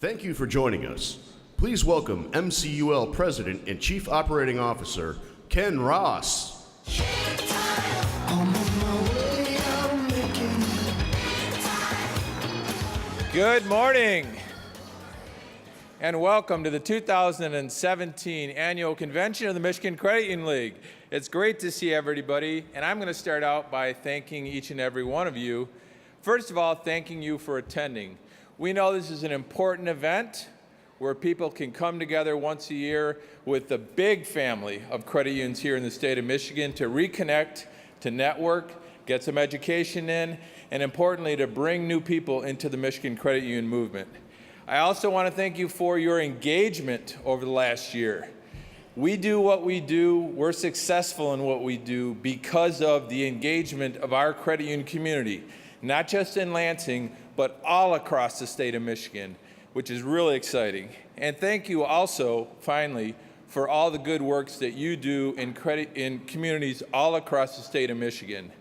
Thank you for joining us. Please welcome MCUL President and Chief Operating Officer, Ken Ross. Good morning, and welcome to the 2017 Annual Convention of the Michigan Credit Union League. It's great to see everybody, and I'm going to start out by thanking each and every one of you. First of all, thanking you for attending. We know this is an important event where people can come together once a year with the big family of credit unions here in the state of Michigan to reconnect, to network, get some education in, and importantly, to bring new people into the Michigan Credit Union movement. I also want to thank you for your engagement over the last year. We do what we do, we're successful in what we do because of the engagement of our credit union community, not just in Lansing, but all across the state of Michigan, which is really exciting. And thank you also, finally, for all the good works that you do in communities all across the state of Michigan.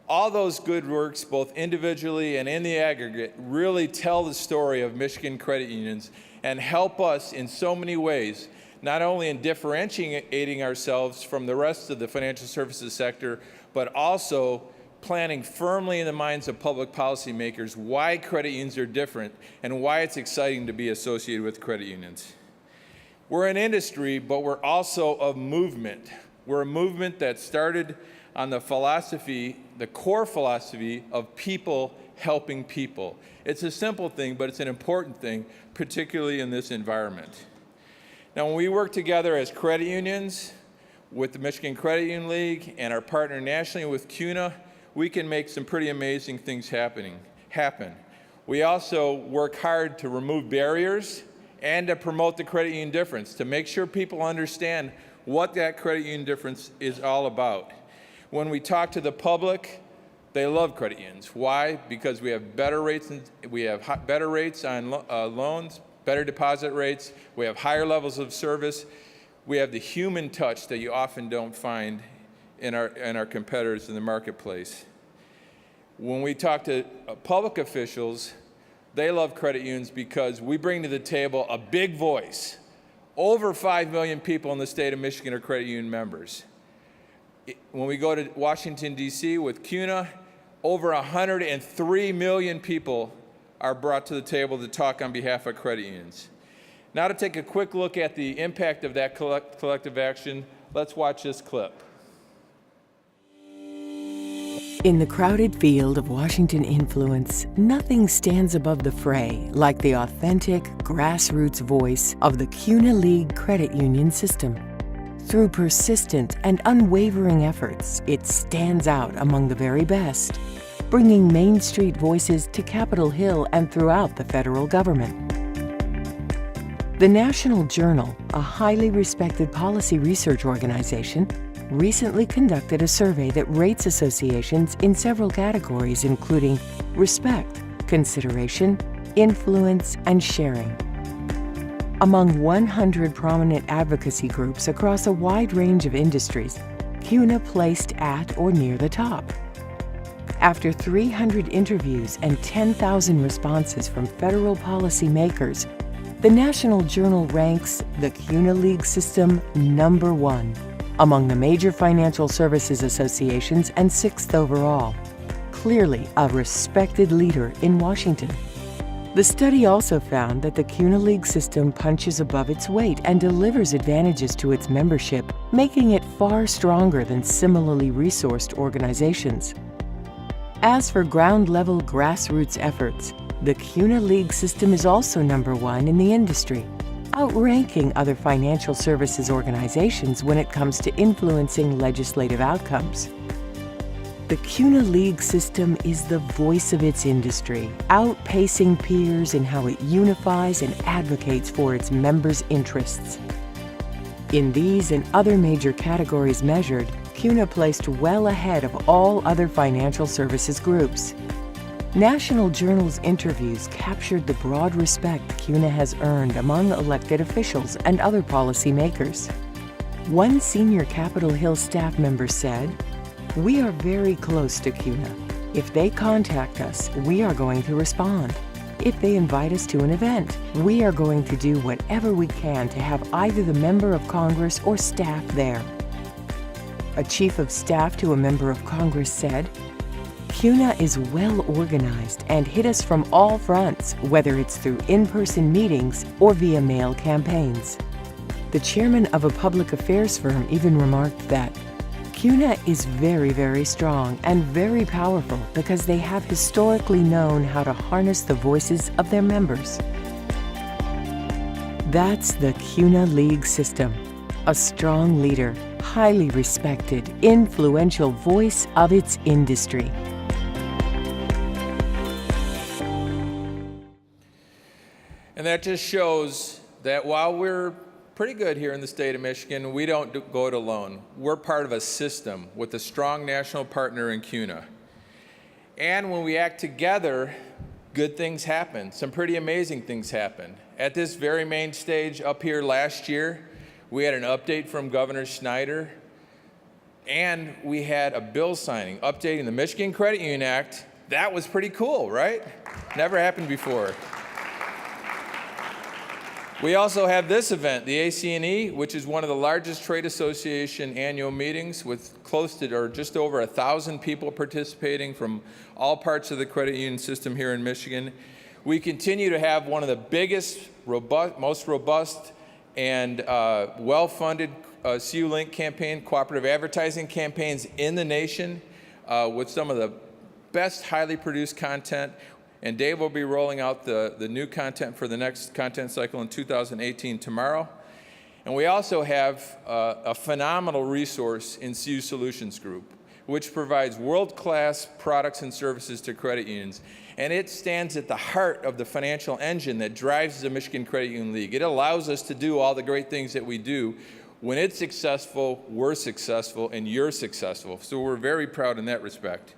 All those good works, both individually and in the aggregate, really tell the story of Michigan credit unions and help us in so many ways, not only in differentiating ourselves from the rest of the financial services sector, but also planting firmly in the minds of public policymakers why credit unions are different and why it's exciting to be associated with credit unions. We're an industry, but we're also a movement. We're a movement that started on the philosophy, the core philosophy of people helping people. It's a simple thing, but it's an important thing, particularly in this environment. Now, when we work together as credit unions with the Michigan Credit Union League and our partner nationally with CUNA, we can make some pretty amazing things happen. We also work hard to remove barriers and to promote the credit union difference, to make sure people understand what that credit union difference is all about. When we talk to the public, they love credit unions. Why? Because we have better rates on loans, better deposit rates, we have higher levels of service, we have the human touch that you often don't find in our competitors in the marketplace. When we talk to public officials, they love credit unions because we bring to the table a big voice. Over 5 million people in the state of Michigan are credit union members. When we go to Washington, D.C. with CUNA, over 103 million people are brought to the table to talk on behalf of credit unions. Now to take a quick look at the impact of that collective action, let's watch this clip. In the crowded field of Washington influence, nothing stands above the fray like the authentic, grassroots voice of the CUNA League credit union system. Through persistent and unwavering efforts, it stands out among the very best, bringing Main Street voices to Capitol Hill and throughout the federal government. The National Journal, a highly respected policy research organization, recently conducted a survey that rates associations in several categories, including respect, consideration, influence, and sharing. Among 100 prominent advocacy groups across a wide range of industries, CUNA placed at or near the top. After 300 interviews and 10,000 responses from federal policymakers, the National Journal ranks the CUNA League system #1 among the major financial services associations and 6th overall. Clearly a respected leader in Washington. The study also found that the CUNA League system punches above its weight and delivers advantages to its membership, making it far stronger than similarly resourced organizations. As for ground-level grassroots efforts, the CUNA League system is also #1 in the industry, outranking other financial services organizations when it comes to influencing legislative outcomes. The CUNA League system is the voice of its industry, outpacing peers in how it unifies and advocates for its members' interests. In these and other major categories measured, CUNA placed well ahead of all other financial services groups. National Journal's interviews captured the broad respect CUNA has earned among elected officials and other policymakers. One senior Capitol Hill staff member said, "We are very close to CUNA. If they contact us, we are going to respond. if they invite us to an event. We are going to do whatever we can to have either the member of Congress or staff there. A chief of staff to a member of Congress said, "CUNA is well organized and hit us from all fronts, whether it's through in-person meetings or via mail campaigns." The chairman of a public affairs firm even remarked that CUNA is very, very strong and very powerful because they have historically known how to harness the voices of their members. That's the CUNA League system. A strong leader, highly respected, influential voice of its industry. And that just shows that while we're pretty good here in the state of Michigan, we don't go it alone. We're part of a system with a strong national partner in CUNA. And when we act together, good things happen. Some pretty amazing things happen. At this very main stage up here last year, we had an update from Governor Snyder, and we had a bill signing updating the Michigan Credit Union Act. That was pretty cool, right? Never happened before. We also have this event, the AC&E, which is one of the largest trade association annual meetings with close to or just over 1,000 people participating from all parts of the credit union system here in Michigan. We continue to have one of the biggest, most robust, and well-funded CU Link campaign, cooperative advertising campaigns in the nation with some of the best highly produced content. And Dave will be rolling out the new content for the next content cycle in 2018 tomorrow. And we also have a phenomenal resource in CU Solutions Group, which provides world-class products and services to credit unions. And it stands at the heart of the financial engine that drives the Michigan Credit Union League. It allows us to do all the great things that we do. When it's successful, we're successful, and you're successful. So we're very proud in that respect.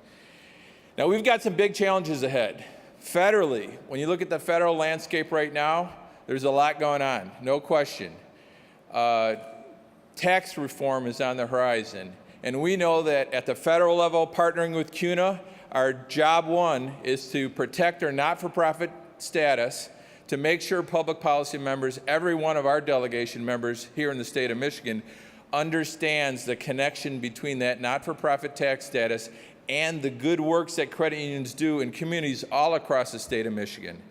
Now, we've got some big challenges ahead. Federally, when you look at the federal landscape right now, there's a lot going on, no question. Tax reform is on the horizon, and we know that at the federal level, partnering with CUNA, our job one is to protect our not-for-profit status, to make sure public policy members, every one of our delegation members here in the state of Michigan, understands the connection between that not-for-profit tax status and the good works that credit unions do in communities all across the state of Michigan.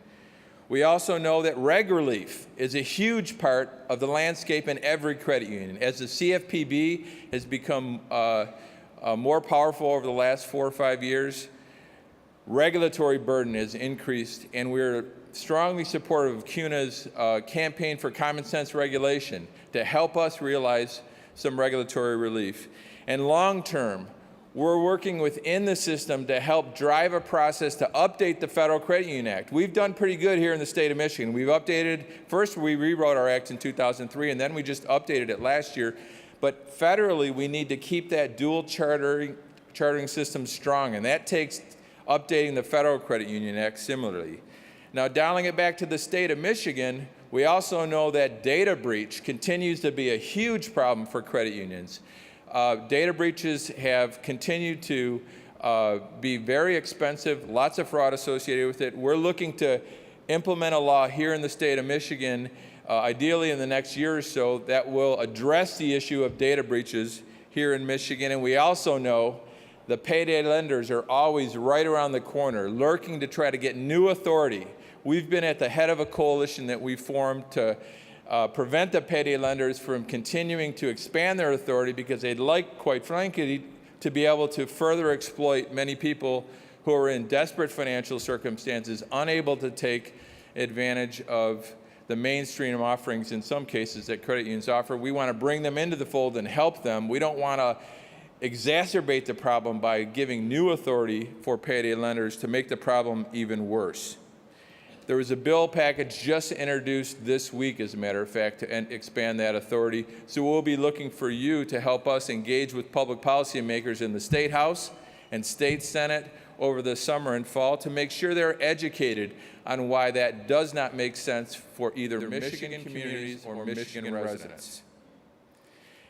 We also know that reg relief is a huge part of the landscape in every credit union. As the CFPB has become more powerful over the last 4 or 5 years, regulatory burden has increased, and we're strongly supportive of CUNA's campaign for common sense regulation to help us realize some regulatory relief. And long term, we're working within the system to help drive a process to update the Federal Credit Union Act. We've done pretty good here in the state of Michigan. We've updated, first we rewrote our act in 2003, and then we just updated it last year. But federally, we need to keep that dual chartering system strong, and that takes updating the Federal Credit Union Act similarly. Now, dialing it back to the state of Michigan, we also know that data breach continues to be a huge problem for credit unions. Data breaches have continued to be very expensive, lots of fraud associated with it. We're looking to implement a law here in the state of Michigan, ideally in the next year or so, that will address the issue of data breaches here in Michigan. And we also know the payday lenders are always right around the corner, lurking to try to get new authority. We've been at the head of a coalition that we formed to prevent the payday lenders from continuing to expand their authority because they'd like, quite frankly, to be able to further exploit many people who are in desperate financial circumstances, unable to take advantage of the mainstream offerings in some cases that credit unions offer. We want to bring them into the fold and help them. We don't want to exacerbate the problem by giving new authority for payday lenders to make the problem even worse. There was a bill package just introduced this week, as a matter of fact, to expand that authority. So we'll be looking for you to help us engage with public policymakers in the State House and State Senate over the summer and fall to make sure they're educated on why that does not make sense for either Michigan communities or Michigan residents.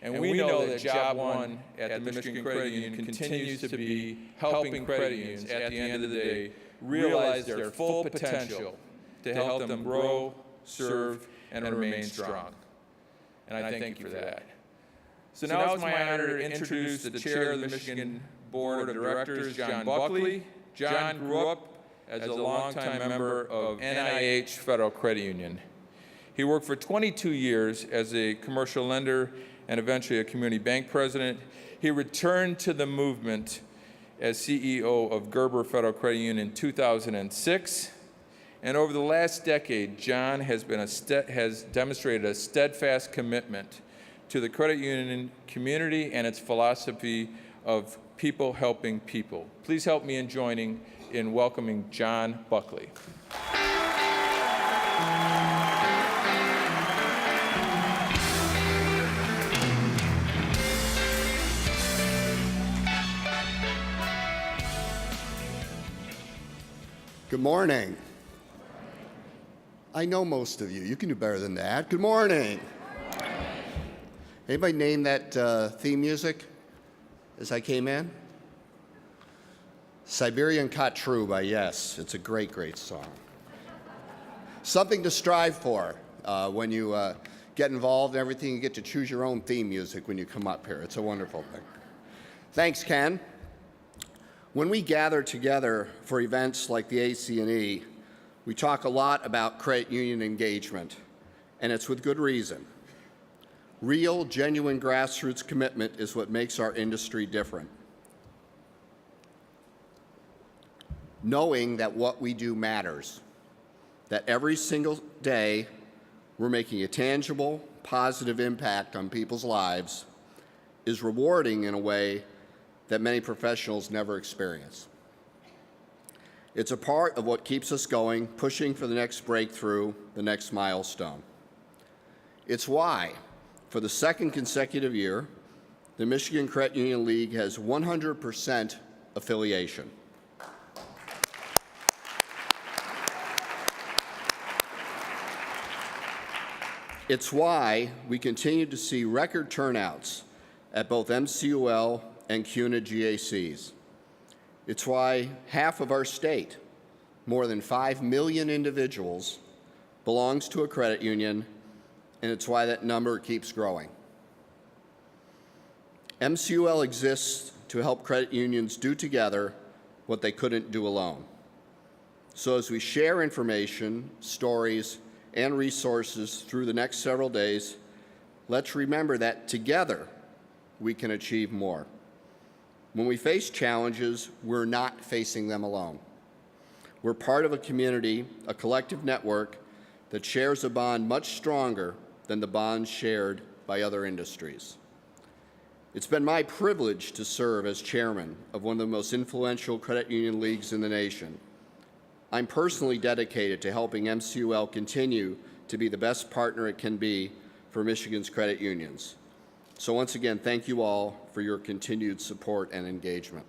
And we know that job one at the Michigan Credit Union continues to be helping credit unions at the end of the day realize their full potential to help them grow, serve, and remain strong. And I thank you for that. So now it's my honor to introduce the chair of the Michigan Board of Directors, John Buckley. John grew up as a longtime member of NIH Federal Credit Union. He worked for 22 years as a commercial lender and eventually a community bank president. He returned to the movement as CEO of Gerber Federal Credit Union in 2006. And over the last decade, John has demonstrated a steadfast commitment to the credit union community and its philosophy of people helping people. Please help me in welcoming John Buckley. Good morning. I know most of you. You can do better than that. Good morning. Anybody name that theme music as I came in? Siberian Cat True by Yes. It's a great, great song. Something to strive for when you get involved in everything. You get to choose your own theme music when you come up here. It's a wonderful thing. Thanks, Ken. When we gather together for events like the AC&E, we talk a lot about credit union engagement, and it's with good reason. Real, genuine grassroots commitment is what makes our industry different. Knowing that what we do matters, that every single day we're making a tangible, positive impact on people's lives is rewarding in a way that many professionals never experience. It's a part of what keeps us going, pushing for the next breakthrough, the next milestone. It's why, for the second consecutive year, the Michigan Credit Union League has 100% affiliation. It's why we continue to see record turnouts at both MCUL and CUNA GACs. It's why half of our state, more than 5 million individuals, belongs to a credit union, and it's why that number keeps growing. MCUL exists to help credit unions do together what they couldn't do alone. So as we share information, stories, and resources through the next several days, let's remember that together we can achieve more. When we face challenges, we're not facing them alone. We're part of a community, a collective network that shares a bond much stronger than the bonds shared by other industries. It's been my privilege to serve as chairman of one of the most influential credit union leagues in the nation. I'm personally dedicated to helping MCUL continue to be the best partner it can be for Michigan's credit unions. So once again, thank you all for your continued support and engagement.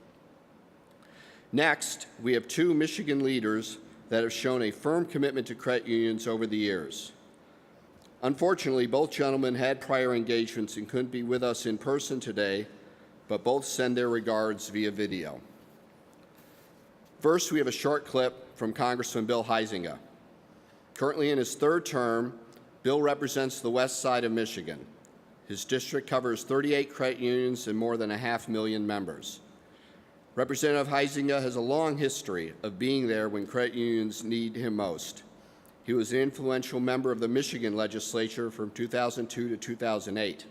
Next, we have two Michigan leaders that have shown a firm commitment to credit unions over the years. Unfortunately, both gentlemen had prior engagements and couldn't be with us in person today, but both send their regards via video. First, we have a short clip from Congressman Bill Huizenga. Currently in his third term, Bill represents the west side of Michigan. His district covers 38 credit unions and more than 500,000 members. Representative Huizenga has a long history of being there when credit unions need him most. He was an influential member of the Michigan legislature from 2002 to 2008.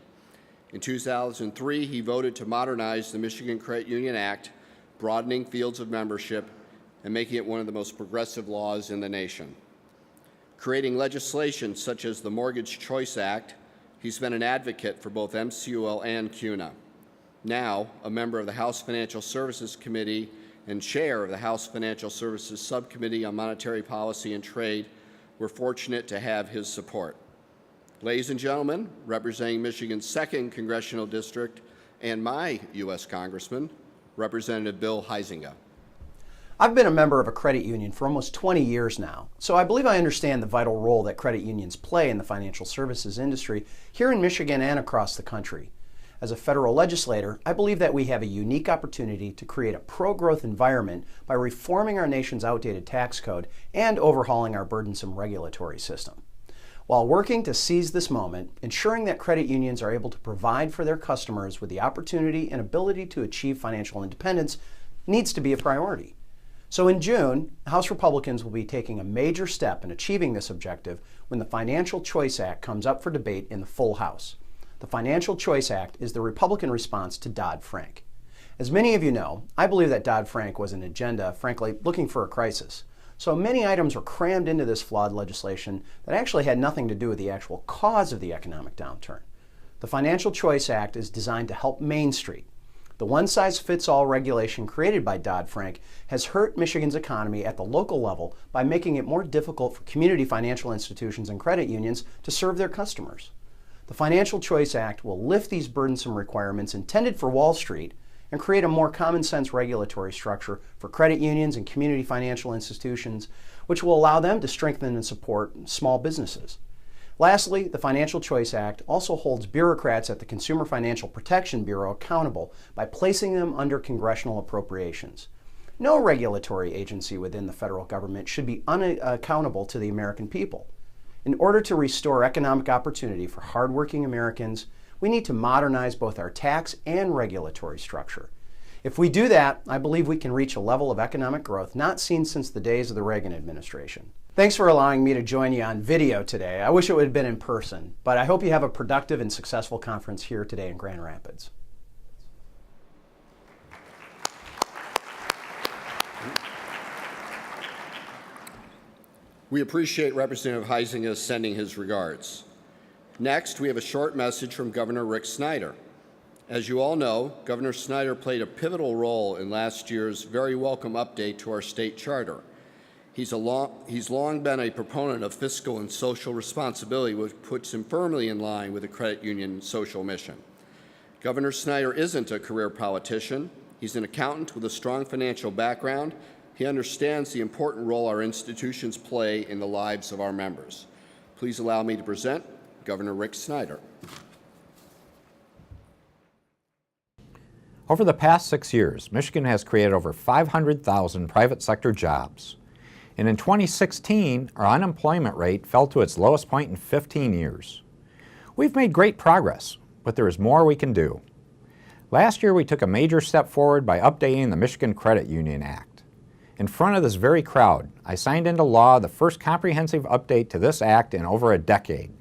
In 2003, he voted to modernize the Michigan Credit Union Act, broadening fields of membership and making it one of the most progressive laws in the nation. Creating legislation such as the Mortgage Choice Act, he's been an advocate for both MCUL and CUNA. Now, a member of the House Financial Services Committee and chair of the House Financial Services Subcommittee on Monetary Policy and Trade, we're fortunate to have his support. Ladies and gentlemen, representing Michigan's 2nd Congressional District and my U.S. Congressman, Representative Bill Huizenga. I've been a member of a credit union for almost 20 years now, so I believe I understand the vital role that credit unions play in the financial services industry here in Michigan and across the country. As a federal legislator, I believe that we have a unique opportunity to create a pro-growth environment by reforming our nation's outdated tax code and overhauling our burdensome regulatory system. While working to seize this moment, ensuring that credit unions are able to provide for their customers with the opportunity and ability to achieve financial independence needs to be a priority. So in June, House Republicans will be taking a major step in achieving this objective when the Financial Choice Act comes up for debate in the full House. The Financial Choice Act is the Republican response to Dodd-Frank. As many of you know, I believe that Dodd-Frank was an agenda, frankly, looking for a crisis. So many items were crammed into this flawed legislation that actually had nothing to do with the actual cause of the economic downturn. The Financial Choice Act is designed to help Main Street. The one-size-fits-all regulation created by Dodd-Frank has hurt Michigan's economy at the local level by making it more difficult for community financial institutions and credit unions to serve their customers. The Financial Choice Act will lift these burdensome requirements intended for Wall Street and create a more common-sense regulatory structure for credit unions and community financial institutions, which will allow them to strengthen and support small businesses. Lastly, the Financial Choice Act also holds bureaucrats at the Consumer Financial Protection Bureau accountable by placing them under congressional appropriations. No regulatory agency within the federal government should be unaccountable to the American people. In order to restore economic opportunity for hardworking Americans, we need to modernize both our tax and regulatory structure. If we do that, I believe we can reach a level of economic growth not seen since the days of the Reagan administration. Thanks for allowing me to join you on video today. I wish it would have been in person, but I hope you have a productive and successful conference here today in Grand Rapids. We appreciate Representative Huizenga sending his regards. Next, we have a short message from Governor Rick Snyder. As you all know, Governor Snyder played a pivotal role in last year's very welcome update to our state charter. He's long been a proponent of fiscal and social responsibility, which puts him firmly in line with the credit union social mission. Governor Snyder isn't a career politician. He's an accountant with a strong financial background. He understands the important role our institutions play in the lives of our members. Please allow me to present Governor Rick Snyder. Over the past 6 years, Michigan has created over 500,000 private sector jobs. And in 2016, our unemployment rate fell to its lowest point in 15 years. We've made great progress, but there is more we can do. Last year, we took a major step forward by updating the Michigan Credit Union Act. In front of this very crowd, I signed into law the first comprehensive update to this act in over a decade.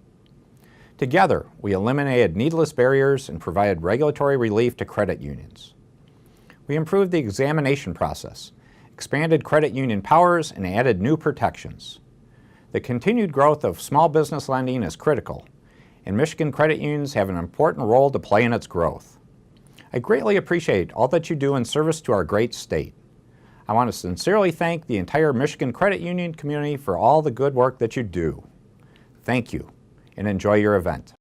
Together, we eliminated needless barriers and provided regulatory relief to credit unions. We improved the examination process, expanded credit union powers, and added new protections. The continued growth of small business lending is critical, and Michigan credit unions have an important role to play in its growth. I greatly appreciate all that you do in service to our great state. I want to sincerely thank the entire Michigan credit union community for all the good work that you do. Thank you, and enjoy your event.